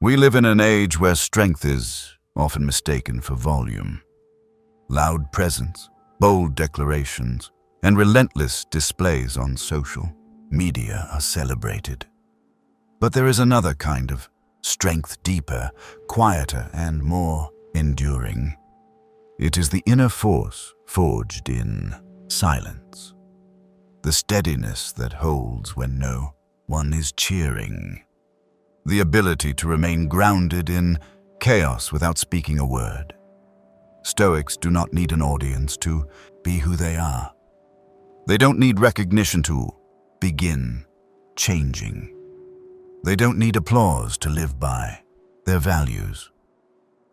We live in an age where strength is often mistaken for volume. Loud presence, bold declarations, and relentless displays on social media are celebrated. But there is another kind of strength, deeper, quieter, and more enduring. It is the inner force forged in silence. The steadiness that holds when no one is cheering. The ability to remain grounded in chaos without speaking a word. Stoics do not need an audience to be who they are. They don't need recognition to begin changing. They don't need applause to live by their values.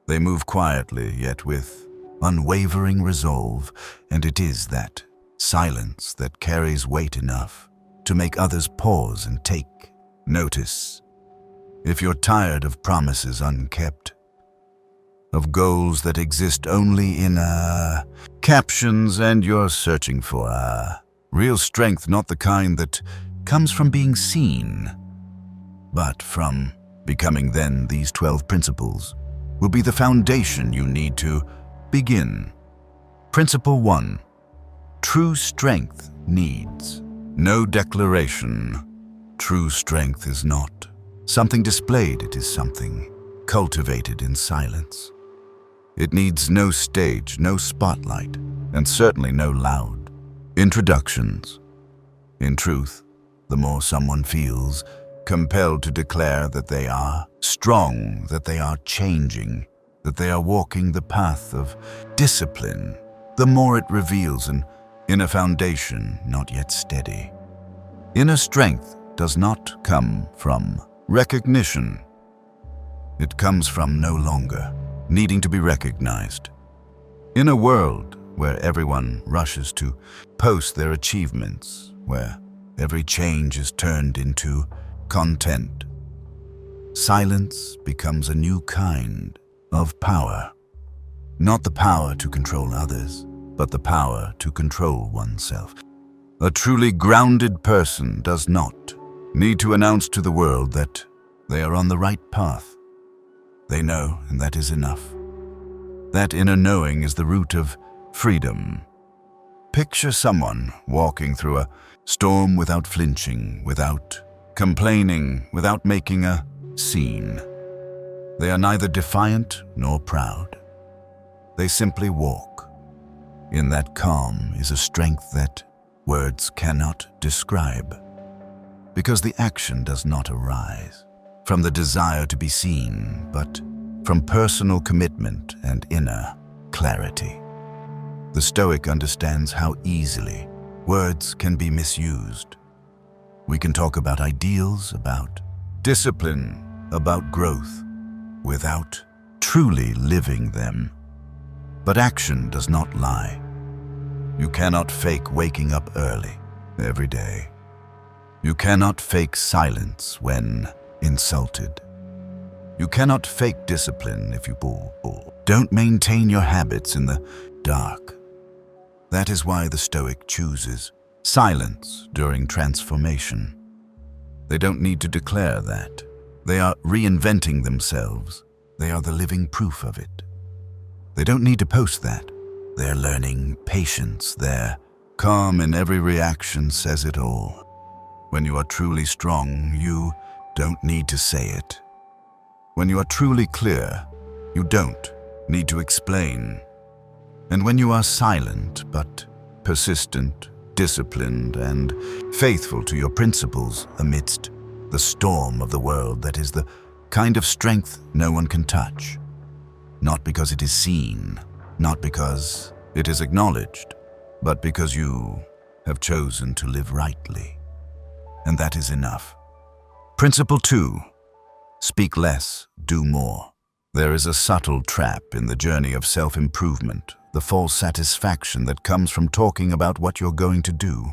They move quietly, yet with unwavering resolve, and it is that silence that carries weight enough to make others pause and take notice. If you're tired of promises unkept, of goals that exist only in captions, and you're searching for real strength, not the kind that comes from being seen, but from becoming, then these 12 principles will be the foundation you need to begin. Principle 1. True strength needs no declaration. True strength is not something displayed, it is something cultivated in silence. It needs no stage, no spotlight, and certainly no loud introductions. In truth, the more someone feels compelled to declare that they are strong, that they are changing, that they are walking the path of discipline, the more it reveals an inner foundation not yet steady. Inner strength does not come from recognition. It comes from no longer needing to be recognized. In a world where everyone rushes to post their achievements, where every change is turned into content, silence becomes a new kind of power. Not the power to control others, but the power to control oneself. A truly grounded person does not need to announce to the world that they are on the right path. They know, and that is enough. That inner knowing is the root of freedom. Picture someone walking through a storm without flinching, without complaining, without making a scene. They are neither defiant nor proud. They simply walk. In that calm is a strength that words cannot describe, because the action does not arise from the desire to be seen, but from personal commitment and inner clarity. The Stoic understands how easily words can be misused. We can talk about ideals, about discipline, about growth, without truly living them. But action does not lie. You cannot fake waking up early every day. You cannot fake silence when insulted. You cannot fake discipline if you don't maintain your habits in the dark. That is why the Stoic chooses silence during transformation. They don't need to declare that. They are reinventing themselves. They are the living proof of it. They don't need to post that. They're learning patience. Their calm in every reaction says it all. When you are truly strong, you don't need to say it. When you are truly clear, you don't need to explain. And when you are silent but persistent, disciplined, and faithful to your principles amidst the storm of the world, that is the kind of strength no one can touch. Not because it is seen, not because it is acknowledged, but because you have chosen to live rightly. And that is enough. Principle 2. Speak less, do more. There is a subtle trap in the journey of self-improvement, the false satisfaction that comes from talking about what you're going to do.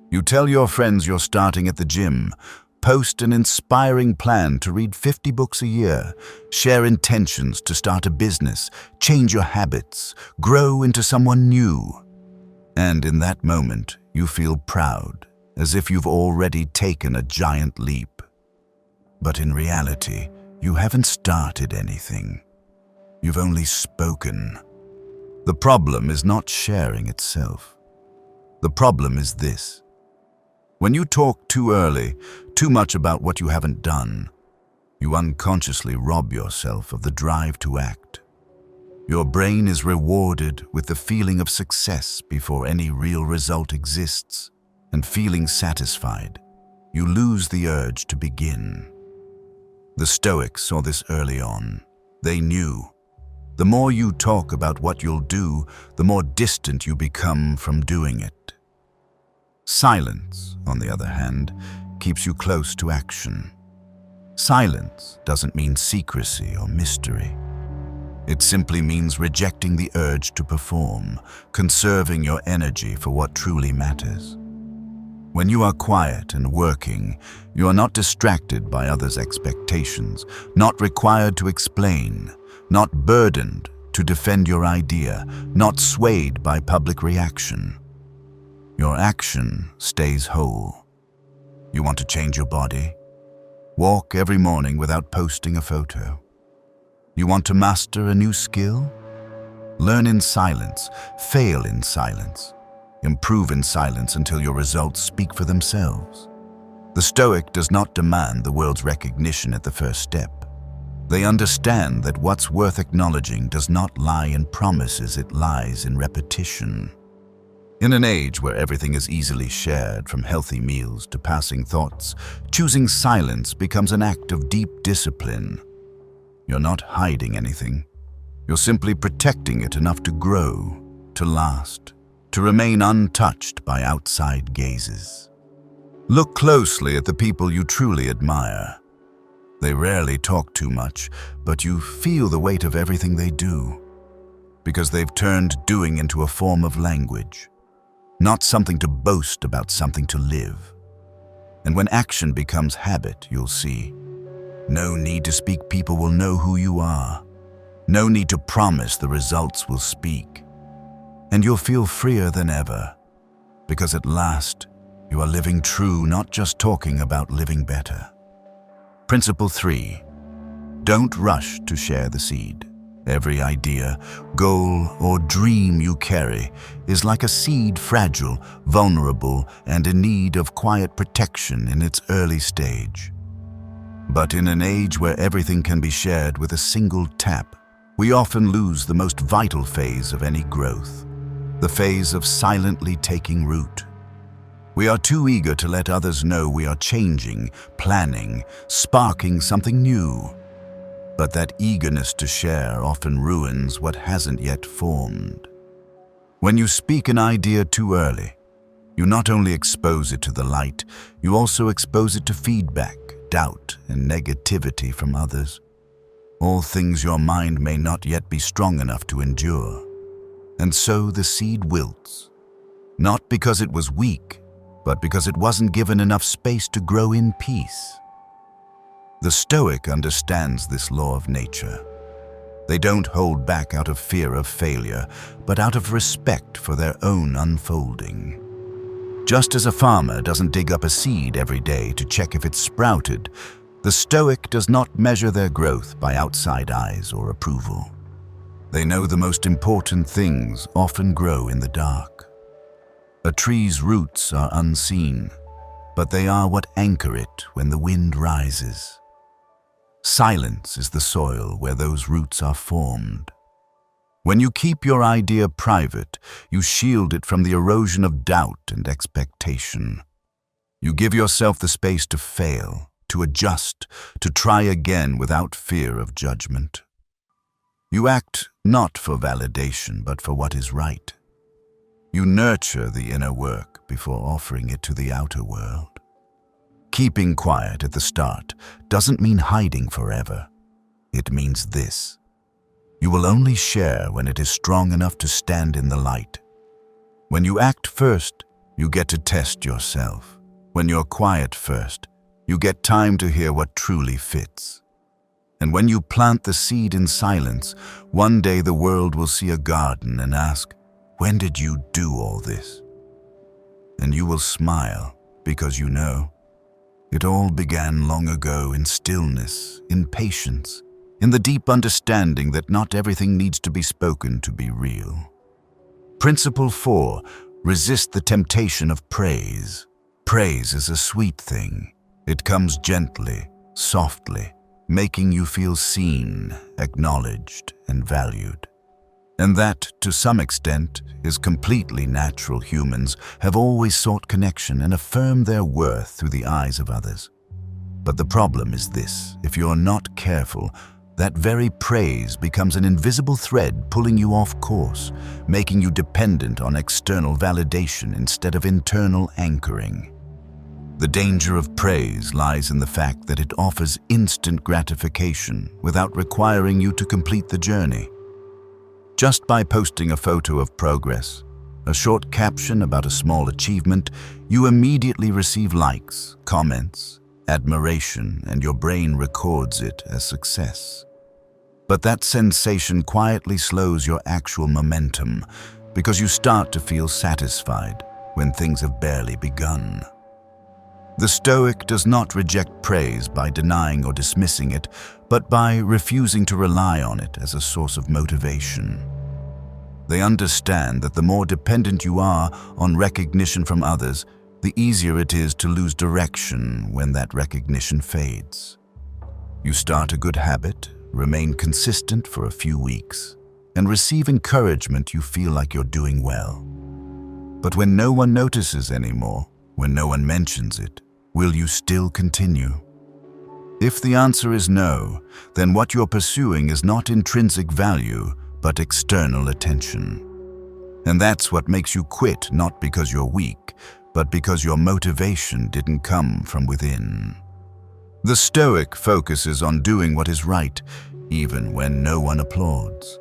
You tell your friends you're starting at the gym, post an inspiring plan to read 50 books a year, share intentions to start a business, change your habits, grow into someone new. And in that moment, you feel proud, as if you've already taken a giant leap. But in reality, You haven't started anything. You've only spoken. The problem is not sharing itself. The problem is this. When you talk too early, too much about what you haven't done, you unconsciously rob yourself of the drive to act. Your brain is rewarded with the feeling of success before any real result exists, and feeling satisfied, you lose the urge to begin. The Stoics saw this early on. They knew, the more you talk about what you'll do, the more distant you become from doing it. Silence, on the other hand, keeps you close to action. Silence doesn't mean secrecy or mystery. It simply means rejecting the urge to perform, conserving your energy for what truly matters. When you are quiet and working, you are not distracted by others' expectations, not required to explain, not burdened to defend your idea, not swayed by public reaction. Your action stays whole. You want to change your body? Walk every morning without posting a photo. You want to master a new skill? Learn in silence, fail in silence, improve in silence until your results speak for themselves. The Stoic does not demand the world's recognition at the first step. They understand that what's worth acknowledging does not lie in promises, it lies in repetition. In an age where everything is easily shared, from healthy meals to passing thoughts, choosing silence becomes an act of deep discipline. You're not hiding anything. You're simply protecting it enough to grow, to last, to remain untouched by outside gazes. Look closely at the people you truly admire. They rarely talk too much, but you feel the weight of everything they do, because they've turned doing into a form of language. Not something to boast about, something to live. And when action becomes habit, you'll see. No need to speak, people will know who you are. No need to promise, the results will speak. And you'll feel freer than ever, because at last you are living true, not just talking about living better. Principle 3. Don't rush to share the seed. Every idea, goal, or dream you carry is like a seed, fragile, vulnerable, and in need of quiet protection in its early stage. But in an age where everything can be shared with a single tap, we often lose the most vital phase of any growth, the phase of silently taking root. We are too eager to let others know we are changing, planning, sparking something new. But that eagerness to share often ruins what hasn't yet formed. When you speak an idea too early, you not only expose it to the light, you also expose it to feedback, doubt, and negativity from others. All things your mind may not yet be strong enough to endure. And so the seed wilts, not because it was weak, but because it wasn't given enough space to grow in peace. The Stoic understands this law of nature. They don't hold back out of fear of failure, but out of respect for their own unfolding. Just as a farmer doesn't dig up a seed every day to check if it's sprouted, the Stoic does not measure their growth by outside eyes or approval. They know the most important things often grow in the dark. A tree's roots are unseen, but they are what anchor it when the wind rises. Silence is the soil where those roots are formed. When you keep your idea private, you shield it from the erosion of doubt and expectation. You give yourself the space to fail, to adjust, to try again without fear of judgment. You act not for validation, but for what is right. You nurture the inner work before offering it to the outer world. Keeping quiet at the start doesn't mean hiding forever. It means this: you will only share when it is strong enough to stand in the light. When you act first, you get to test yourself. When you're quiet first, you get time to hear what truly fits. And when you plant the seed in silence, one day the world will see a garden and ask, "When did you do all this?" And you will smile because you know It all began long ago in stillness, in patience, in the deep understanding that not everything needs to be spoken to be real. Principle 4. Resist the temptation of praise. Praise is a sweet thing. It comes gently, softly, making you feel seen, acknowledged, and valued. And that, to some extent, is completely natural. Humans have always sought connection and affirmed their worth through the eyes of others. But the problem is this: if you're not careful, that very praise becomes an invisible thread pulling you off course, making you dependent on external validation instead of internal anchoring. The danger of praise lies in the fact that it offers instant gratification without requiring you to complete the journey. Just by posting a photo of progress, a short caption about a small achievement, you immediately receive likes, comments, admiration, and your brain records it as success. But that sensation quietly slows your actual momentum because you start to feel satisfied when things have barely begun. The Stoic does not reject praise by denying or dismissing it, but by refusing to rely on it as a source of motivation. They understand that the more dependent you are on recognition from others, the easier it is to lose direction when that recognition fades. You start a good habit, remain consistent for a few weeks, and receive encouragement. You feel like you're doing well. But when no one notices anymore, when no one mentions it, will you still continue? If the answer is no, then what you're pursuing is not intrinsic value, but external attention. And that's what makes you quit, not because you're weak, but because your motivation didn't come from within. The Stoic focuses on doing what is right, even when no one applauds.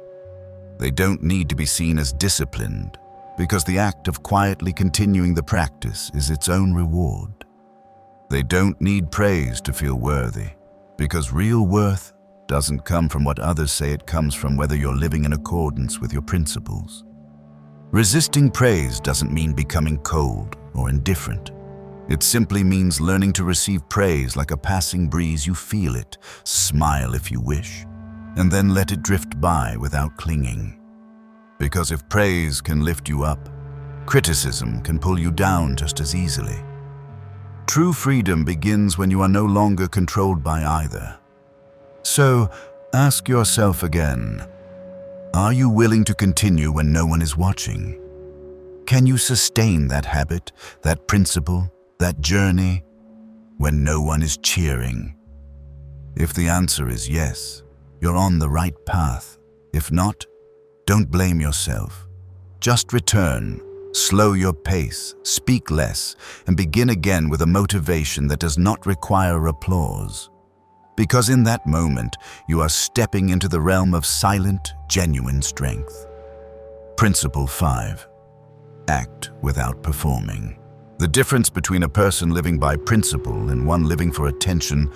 They don't need to be seen as disciplined, because the act of quietly continuing the practice is its own reward. They don't need praise to feel worthy, because real worth doesn't come from what others say. It comes from whether you're living in accordance with your principles. Resisting praise doesn't mean becoming cold or indifferent. It simply means learning to receive praise like a passing breeze. You feel it, smile if you wish, and then let it drift by without clinging. Because if praise can lift you up, criticism can pull you down just as easily. True freedom begins when you are no longer controlled by either. So, ask yourself again, are you willing to continue when no one is watching? Can you sustain that habit, that principle, that journey, when no one is cheering? If the answer is yes, you're on the right path. If not, don't blame yourself. Just return. Slow your pace, speak less, and begin again with a motivation that does not require applause. Because in that moment, you are stepping into the realm of silent, genuine strength. Principle 5. Act without performing. The difference between a person living by principle and one living for attention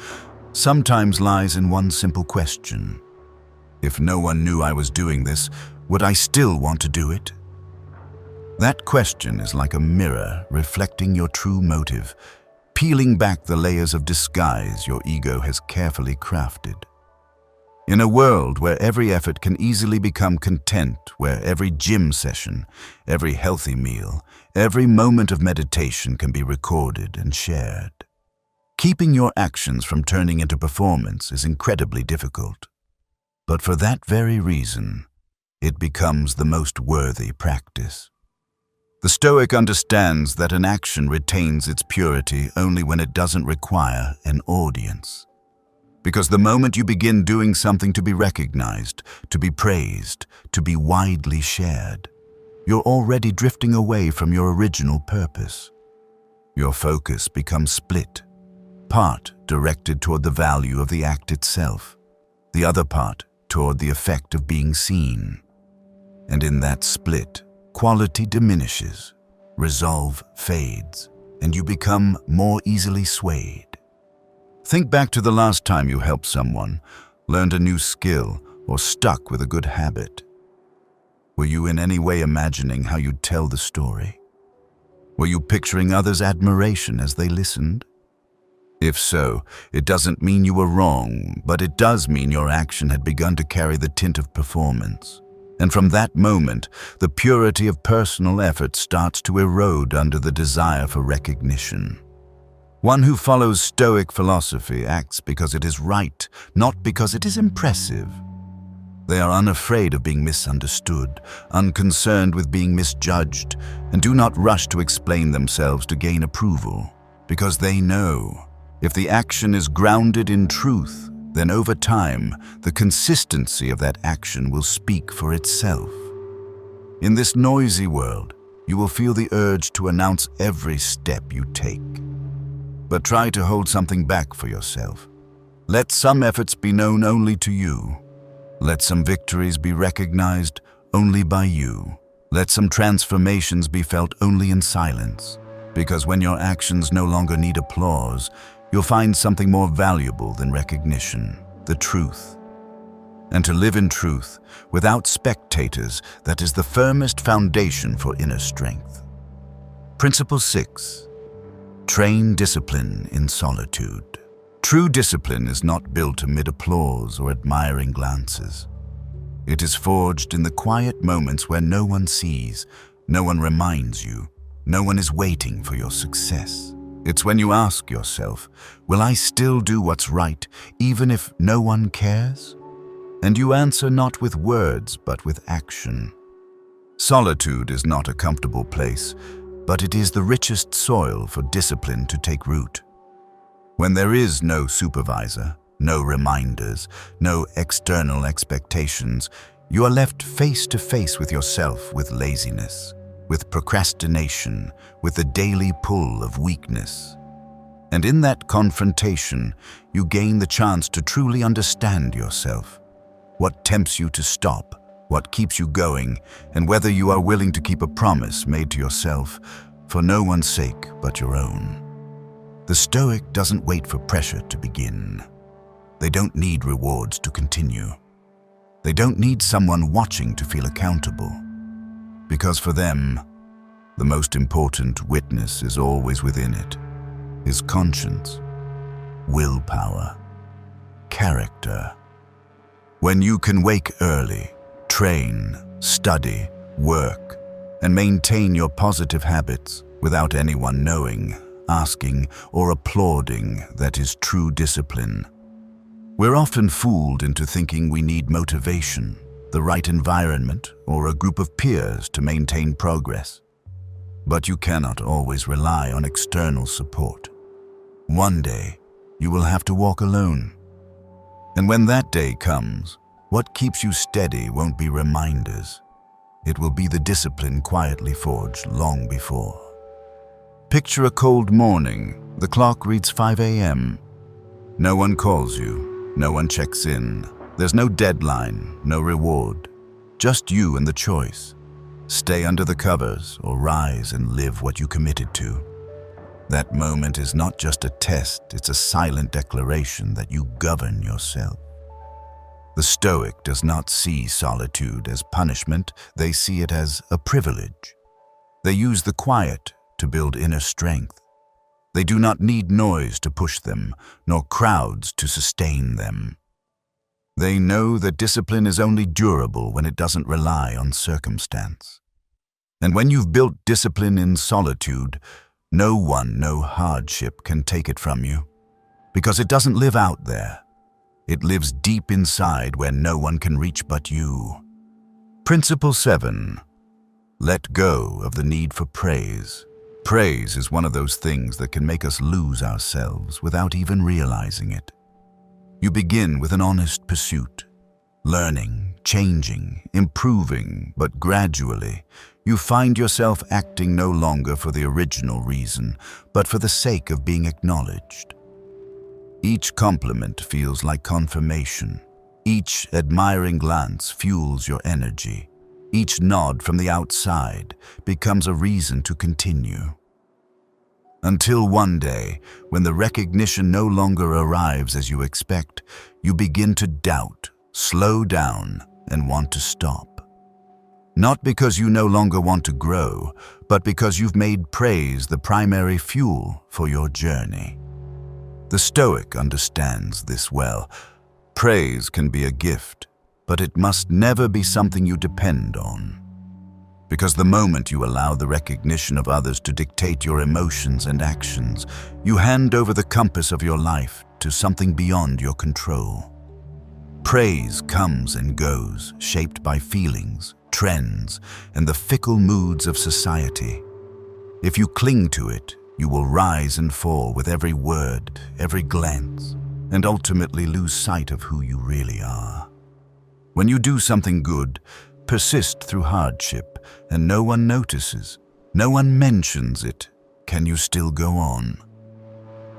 sometimes lies in one simple question. If no one knew I was doing this, would I still want to do it? That question is like a mirror reflecting your true motive, peeling back the layers of disguise your ego has carefully crafted. In a world where every effort can easily become content, where every gym session, every healthy meal, every moment of meditation can be recorded and shared, keeping your actions from turning into performance is incredibly difficult. But for that very reason, it becomes the most worthy practice. The Stoic understands that an action retains its purity only when it doesn't require an audience. Because the moment you begin doing something to be recognized, to be praised, to be widely shared, you're already drifting away from your original purpose. Your focus becomes split, part directed toward the value of the act itself, the other part toward the effect of being seen. And in that split, quality diminishes, resolve fades, and you become more easily swayed. Think back to the last time you helped someone, learned a new skill, or stuck with a good habit. Were you in any way imagining how you'd tell the story? Were you picturing others' admiration as they listened? If so, it doesn't mean you were wrong, but it does mean your action had begun to carry the tint of performance. And from that moment, the purity of personal effort starts to erode under the desire for recognition. One who follows Stoic philosophy acts because it is right, not because it is impressive. They are unafraid of being misunderstood, unconcerned with being misjudged, and do not rush to explain themselves to gain approval, because they know if the action is grounded in truth, then over time, the consistency of that action will speak for itself. In this noisy world, you will feel the urge to announce every step you take. But try to hold something back for yourself. Let some efforts be known only to you. Let some victories be recognized only by you. Let some transformations be felt only in silence. Because when your actions no longer need applause, you'll find something more valuable than recognition, the truth. And to live in truth, without spectators, that is the firmest foundation for inner strength. Principle 6. Train discipline in solitude. True discipline is not built amid applause or admiring glances. It is forged in the quiet moments where no one sees, no one reminds you, no one is waiting for your success. It's when you ask yourself, will I still do what's right, even if no one cares? And you answer not with words, but with action. Solitude is not a comfortable place, but it is the richest soil for discipline to take root. When there is no supervisor, no reminders, no external expectations, you are left face to face with yourself, with laziness, with procrastination, with the daily pull of weakness. And in that confrontation, you gain the chance to truly understand yourself. What tempts you to stop, what keeps you going, and whether you are willing to keep a promise made to yourself for no one's sake but your own. The Stoic doesn't wait for pressure to begin. They don't need rewards to continue. They don't need someone watching to feel accountable. Because for them, the most important witness is always within it. His conscience, willpower, character. When you can wake early, train, study, work, and maintain your positive habits without anyone knowing, asking, or applauding, that is true discipline. We're often fooled into thinking we need motivation, the right environment, or a group of peers to maintain progress. But you cannot always rely on external support. One day, you will have to walk alone. And when that day comes, what keeps you steady won't be reminders. It will be the discipline quietly forged long before. Picture a cold morning. The clock reads 5 a.m. No one calls you. No one checks in. There's no deadline, no reward. Just you and the choice. Stay under the covers or rise and live what you committed to. That moment is not just a test, it's a silent declaration that you govern yourself. The Stoic does not see solitude as punishment, they see it as a privilege. They use the quiet to build inner strength. They do not need noise to push them, nor crowds to sustain them. They know that discipline is only durable when it doesn't rely on circumstance. And when you've built discipline in solitude, no one, no hardship can take it from you. Because it doesn't live out there. It lives deep inside where no one can reach but you. Principle 7. Let go of the need for praise. Praise is one of those things that can make us lose ourselves without even realizing it. You begin with an honest pursuit, learning, changing, improving, but gradually, you find yourself acting no longer for the original reason, but for the sake of being acknowledged. Each compliment feels like confirmation. Each admiring glance fuels your energy. Each nod from the outside becomes a reason to continue. Until one day, when the recognition no longer arrives as you expect, you begin to doubt, slow down, and want to stop. Not because you no longer want to grow, but because you've made praise the primary fuel for your journey. The Stoic understands this well. Praise can be a gift, but it must never be something you depend on. Because the moment you allow the recognition of others to dictate your emotions and actions, you hand over the compass of your life to something beyond your control. Praise comes and goes, shaped by feelings, trends, and the fickle moods of society. If you cling to it, you will rise and fall with every word, every glance, and ultimately lose sight of who you really are. When you do something good, persist through hardship, and no one notices, no one mentions it, can you still go on?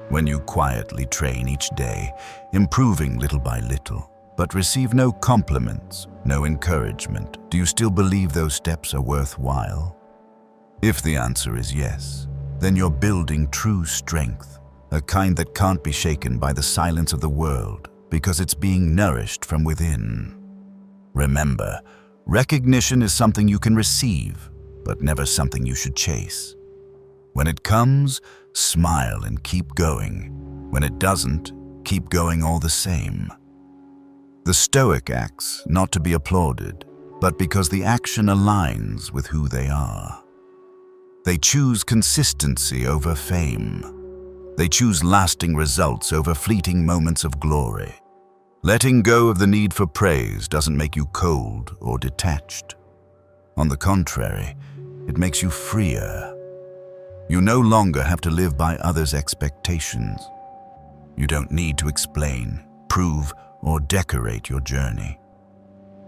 When you quietly train each day, improving little by little, but receive no compliments, no encouragement, do you still believe those steps are worthwhile? If the answer is yes, then you're building true strength, a kind that can't be shaken by the silence of the world, because it's being nourished from within. Remember, recognition is something you can receive, but never something you should chase. When it comes, smile and keep going. When it doesn't, keep going all the same. The Stoic acts not to be applauded, but because the action aligns with who they are. They choose consistency over fame. They choose lasting results over fleeting moments of glory. Letting go of the need for praise doesn't make you cold or detached. On the contrary, it makes you freer. You no longer have to live by others' expectations. You don't need to explain, prove, or decorate your journey.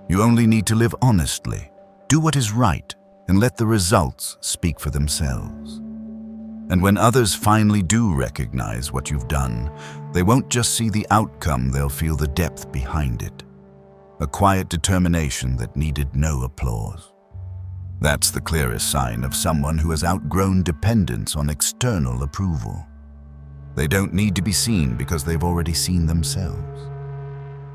You only need to live honestly, do what is right, and let the results speak for themselves. And when others finally do recognize what you've done, they won't just see the outcome, they'll feel the depth behind it. A quiet determination that needed no applause. That's the clearest sign of someone who has outgrown dependence on external approval. They don't need to be seen because they've already seen themselves.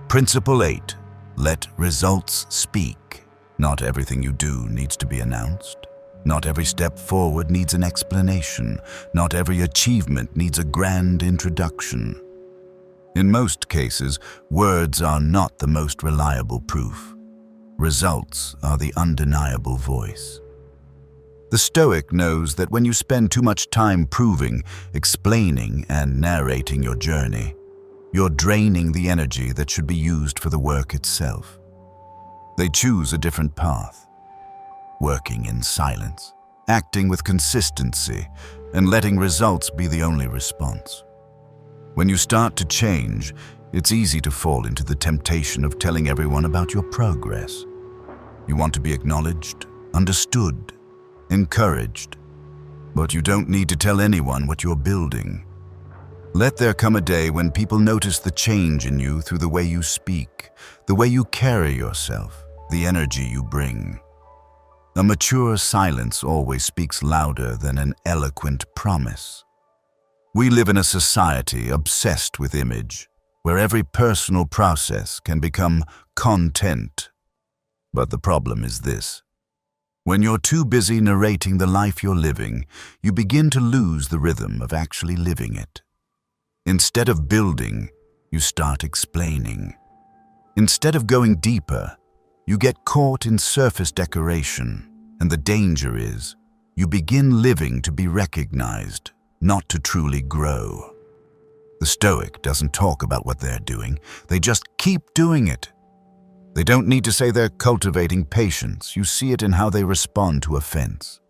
Principle 8. Let results speak. Not everything you do needs to be announced. Not every step forward needs an explanation. Not every achievement needs a grand introduction. In most cases, words are not the most reliable proof. Results are the undeniable voice. The Stoic knows that when you spend too much time proving, explaining, and narrating your journey, you're draining the energy that should be used for the work itself. They choose a different path, working in silence, acting with consistency, and letting results be the only response. When you start to change, it's easy to fall into the temptation of telling everyone about your progress. You want to be acknowledged, understood, encouraged, but you don't need to tell anyone what you're building. Let there come a day when people notice the change in you through the way you speak, the way you carry yourself, the energy you bring. A mature silence always speaks louder than an eloquent promise. We live in a society obsessed with image, where every personal process can become content. But the problem is this. When you're too busy narrating the life you're living, you begin to lose the rhythm of actually living it. Instead of building, you start explaining. Instead of going deeper, you get caught in surface decoration, and the danger is, you begin living to be recognized, not to truly grow. The Stoic doesn't talk about what they're doing, they just keep doing it. They don't need to say they're cultivating patience, you see it in how they respond to offense.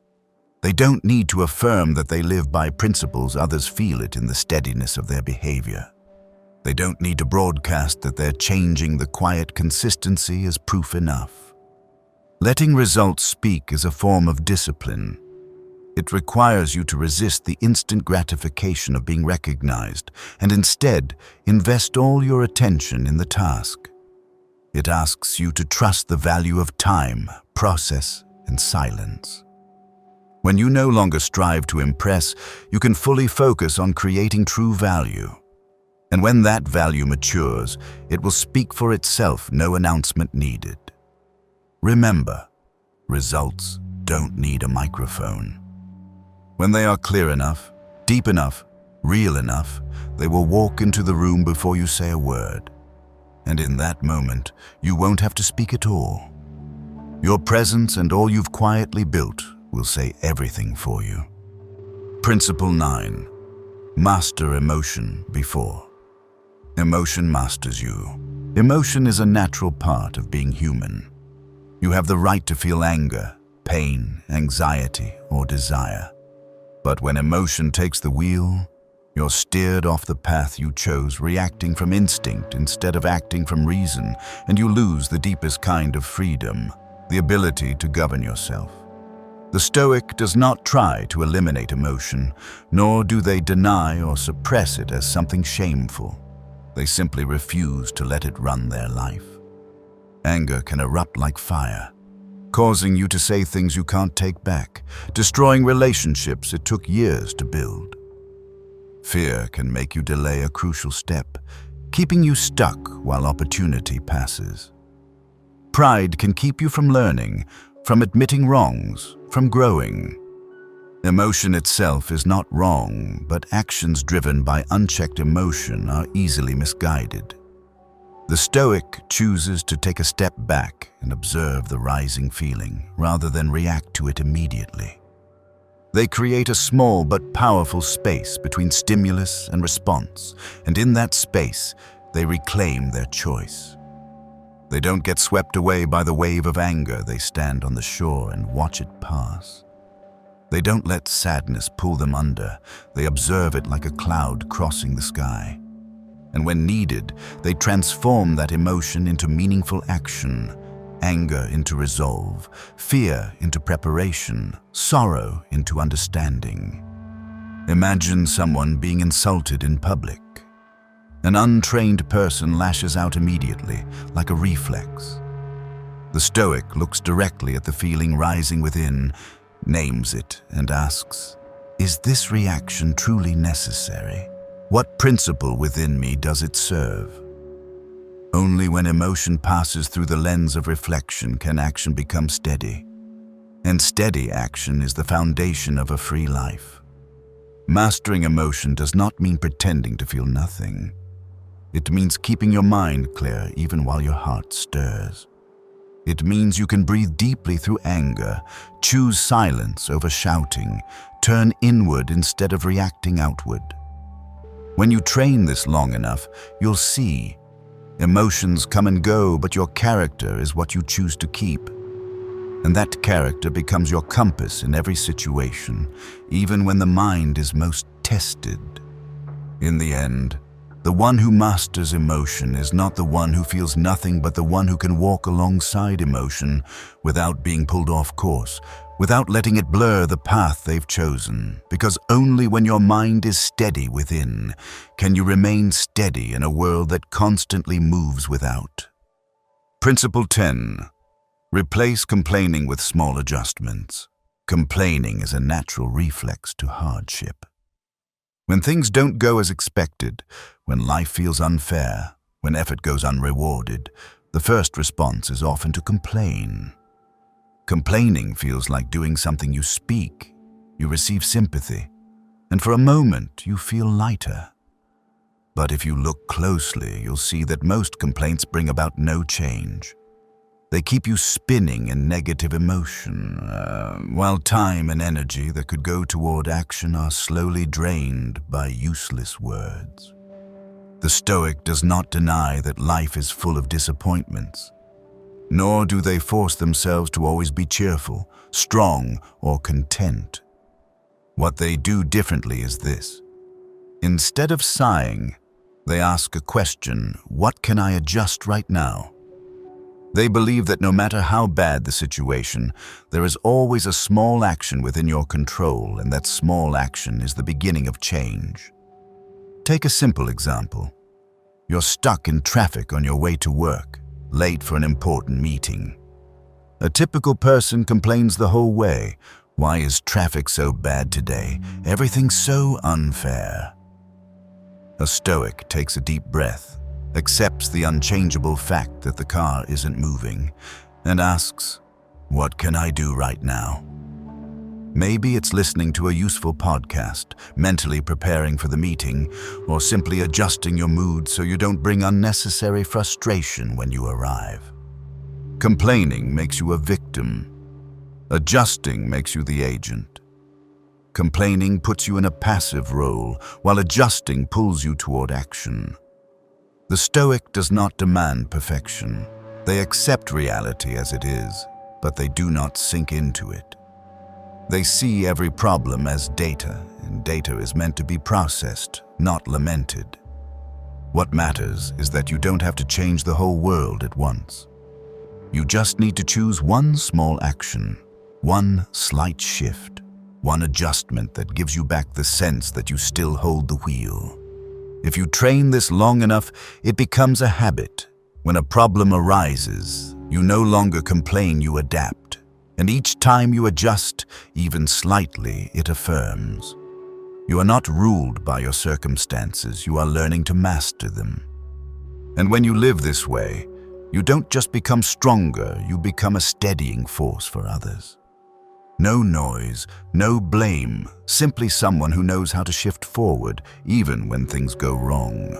They don't need to affirm that they live by principles, others feel it in the steadiness of their behavior. They don't need to broadcast that they're changing, the quiet consistency is proof enough. Letting results speak is a form of discipline. It requires you to resist the instant gratification of being recognized and instead invest all your attention in the task. It asks you to trust the value of time, process, and silence. When you no longer strive to impress, you can fully focus on creating true value. And when that value matures, it will speak for itself, no announcement needed. Remember, results don't need a microphone. When they are clear enough, deep enough, Real enough, they will walk into the room before you say a word. And in that moment, you won't have to speak at all. Your presence and all you've quietly built will say everything for you. Principle 9. Master emotion before. Emotion masters you. Emotion is a natural part of being human. You have the right to feel anger, pain, anxiety, or desire. But when emotion takes the wheel, you're steered off the path you chose, reacting from instinct instead of acting from reason, and you lose the deepest kind of freedom, the ability to govern yourself. The Stoic does not try to eliminate emotion, nor do they deny or suppress it as something shameful. They simply refuse to let it run their life. Anger can erupt like fire, causing you to say things you can't take back, destroying relationships it took years to build. Fear can make you delay a crucial step, keeping you stuck while opportunity passes. Pride can keep you from learning, from admitting wrongs, from growing. Emotion itself is not wrong, but actions driven by unchecked emotion are easily misguided. The Stoic chooses to take a step back and observe the rising feeling, rather than react to it immediately. They create a small but powerful space between stimulus and response, and in that space, they reclaim their choice. They don't get swept away by the wave of anger. They stand on the shore and watch it pass. They don't let sadness pull them under. They observe it like a cloud crossing the sky. And when needed, they transform that emotion into meaningful action, anger into resolve, fear into preparation, sorrow into understanding. Imagine someone being insulted in public. An untrained person lashes out immediately, like a reflex. The Stoic looks directly at the feeling rising within, names it, and asks, "Is this reaction truly necessary? What principle within me does it serve?" Only when emotion passes through the lens of reflection can action become steady. And steady action is the foundation of a free life. Mastering emotion does not mean pretending to feel nothing. It means keeping your mind clear even while your heart stirs. It means you can breathe deeply through anger, choose silence over shouting, turn inward instead of reacting outward. When you train this long enough, you'll see emotions come and go, but your character is what you choose to keep. And that character becomes your compass in every situation, even when the mind is most tested. In the end, the one who masters emotion is not the one who feels nothing, but the one who can walk alongside emotion without being pulled off course, without letting it blur the path they've chosen. Because only when your mind is steady within can you remain steady in a world that constantly moves without. Principle 10. Replace complaining with small adjustments. Complaining is a natural reflex to hardship. When things don't go as expected, when life feels unfair, when effort goes unrewarded, the first response is often to complain. Complaining feels like doing something. You speak, you receive sympathy, and for a moment you feel lighter. But if you look closely, you'll see that most complaints bring about no change. They keep you spinning in negative emotion, while time and energy that could go toward action are slowly drained by useless words. The Stoic does not deny that life is full of disappointments, nor do they force themselves to always be cheerful, strong, or content. What they do differently is this. Instead of sighing, they ask a question: what can I adjust right now? They believe that no matter how bad the situation, there is always a small action within your control, and that small action is the beginning of change. Take a simple example. You're stuck in traffic on your way to work, late for an important meeting. A typical person complains the whole way. Why is traffic so bad today? Everything's so unfair. A Stoic takes a deep breath, accepts the unchangeable fact that the car isn't moving, and asks, "What can I do right now?" Maybe it's listening to a useful podcast, mentally preparing for the meeting, or simply adjusting your mood so you don't bring unnecessary frustration when you arrive. Complaining makes you a victim. Adjusting makes you the agent. Complaining puts you in a passive role, while adjusting pulls you toward action. The Stoic does not demand perfection. They accept reality as it is, but they do not sink into it. They see every problem as data, and data is meant to be processed, not lamented. What matters is that you don't have to change the whole world at once. You just need to choose one small action, one slight shift, one adjustment that gives you back the sense that you still hold the wheel. If you train this long enough, it becomes a habit. When a problem arises, you no longer complain, you adapt. And each time you adjust, even slightly, it affirms. You are not ruled by your circumstances, you are learning to master them. And when you live this way, you don't just become stronger, you become a steadying force for others. No noise, no blame, simply someone who knows how to shift forward, even when things go wrong.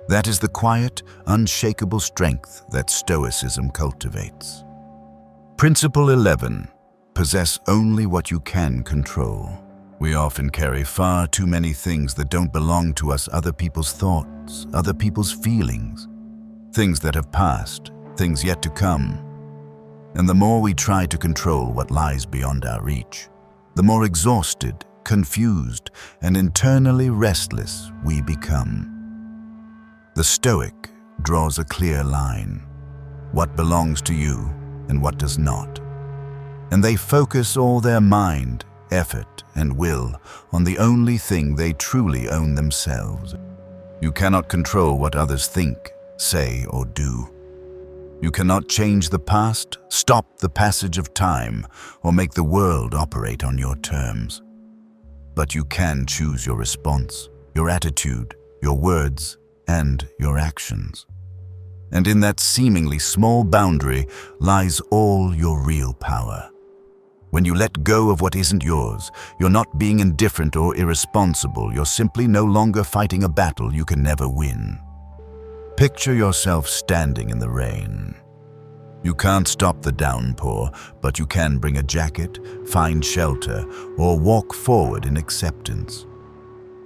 That is the quiet, unshakable strength that Stoicism cultivates. Principle 11. Possess only what you can control. We often carry far too many things that don't belong to us, other people's thoughts, other people's feelings, things that have passed, things yet to come. And the more we try to control what lies beyond our reach, the more exhausted, confused, and internally restless we become. The Stoic draws a clear line. What belongs to you and what does not. And they focus all their mind, effort, and will on the only thing they truly own themselves. You cannot control what others think, say, or do. You cannot change the past, stop the passage of time, or make the world operate on your terms. But you can choose your response, your attitude, your words, and your actions. And in that seemingly small boundary lies all your real power. When you let go of what isn't yours, you're not being indifferent or irresponsible, you're simply no longer fighting a battle you can never win. Picture yourself standing in the rain. You can't stop the downpour, but you can bring a jacket, find shelter, or walk forward in acceptance.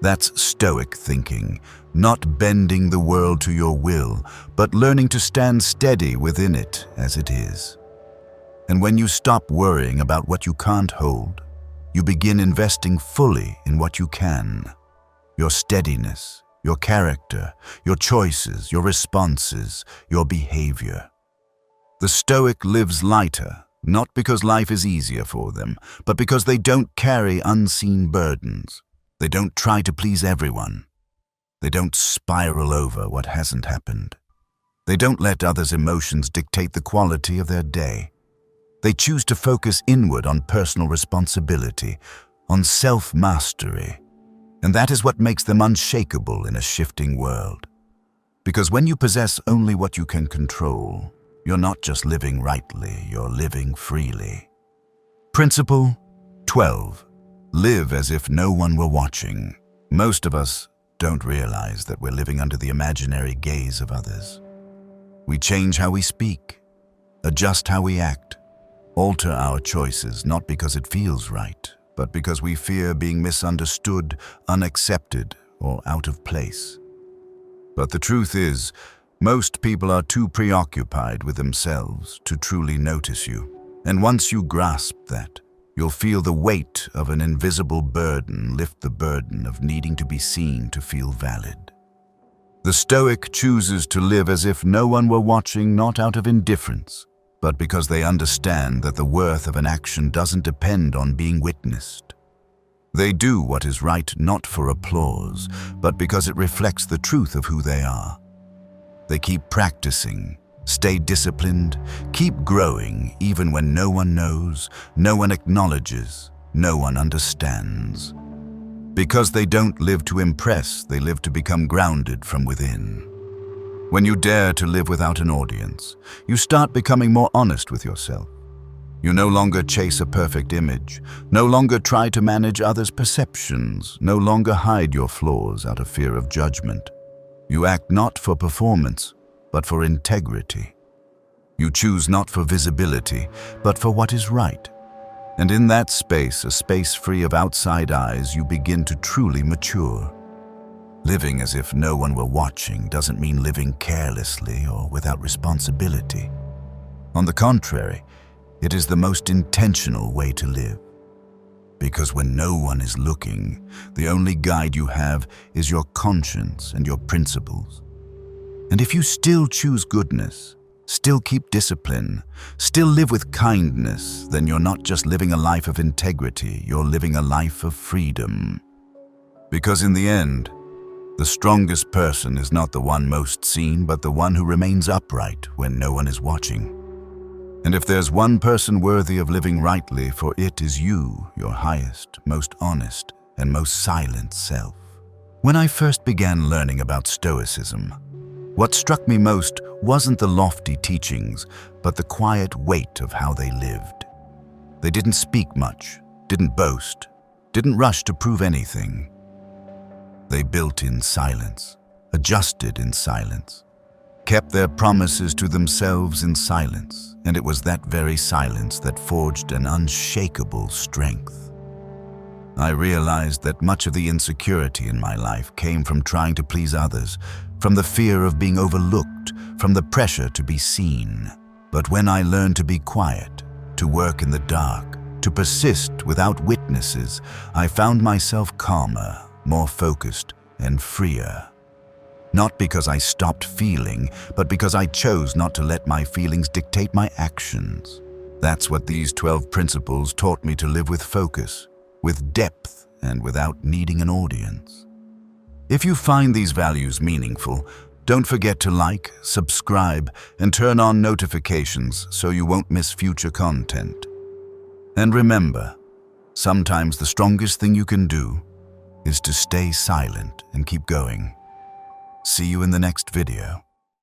That's Stoic thinking, not bending the world to your will, but learning to stand steady within it as it is. And when you stop worrying about what you can't hold, you begin investing fully in what you can. Your steadiness, your character, your choices, your responses, your behavior. The Stoic lives lighter, not because life is easier for them, but because they don't carry unseen burdens. They don't try to please everyone. They don't spiral over what hasn't happened. They don't let others' emotions dictate the quality of their day. They choose to focus inward on personal responsibility, on self-mastery. And that is what makes them unshakable in a shifting world. Because when you possess only what you can control, you're not just living rightly, you're living freely. Principle 12. Live as if no one were watching. Most of us don't realize that we're living under the imaginary gaze of others. We change how we speak, adjust how we act, alter our choices not because it feels right, but because we fear being misunderstood, unaccepted, or out of place. But the truth is, most people are too preoccupied with themselves to truly notice you. And once you grasp that, you'll feel the weight of an invisible burden lift the burden of needing to be seen to feel valid. The Stoic chooses to live as if no one were watching, not out of indifference, but because they understand that the worth of an action doesn't depend on being witnessed. They do what is right not for applause, but because it reflects the truth of who they are. They keep practicing, stay disciplined, keep growing even when no one knows, no one acknowledges, no one understands. Because they don't live to impress, they live to become grounded from within. When you dare to live without an audience, you start becoming more honest with yourself. You no longer chase a perfect image, no longer try to manage others' perceptions, no longer hide your flaws out of fear of judgment. You act not for performance, but for integrity. You choose not for visibility, but for what is right. And in that space, a space free of outside eyes, you begin to truly mature. Living as if no one were watching doesn't mean living carelessly or without responsibility. On the contrary, it is the most intentional way to live. Because when no one is looking, the only guide you have is your conscience and your principles. And if you still choose goodness, still keep discipline, still live with kindness, then you're not just living a life of integrity, you're living a life of freedom. Because in the end, the strongest person is not the one most seen, but the one who remains upright when no one is watching. And if there's one person worthy of living rightly, for it is you, your highest, most honest, and most silent self. When I first began learning about Stoicism, what struck me most wasn't the lofty teachings, but the quiet weight of how they lived. They didn't speak much, didn't boast, didn't rush to prove anything. They built in silence, adjusted in silence, kept their promises to themselves in silence, and it was that very silence that forged an unshakable strength. I realized that much of the insecurity in my life came from trying to please others, from the fear of being overlooked, from the pressure to be seen. But when I learned to be quiet, to work in the dark, to persist without witnesses, I found myself calmer, more focused, and freer. Not because I stopped feeling, but because I chose not to let my feelings dictate my actions. That's what these 12 principles taught me, to live with focus, with depth, and without needing an audience. If you find these values meaningful, don't forget to like, subscribe, and turn on notifications so you won't miss future content. And remember, sometimes the strongest thing you can do is to stay silent and keep going. See you in the next video.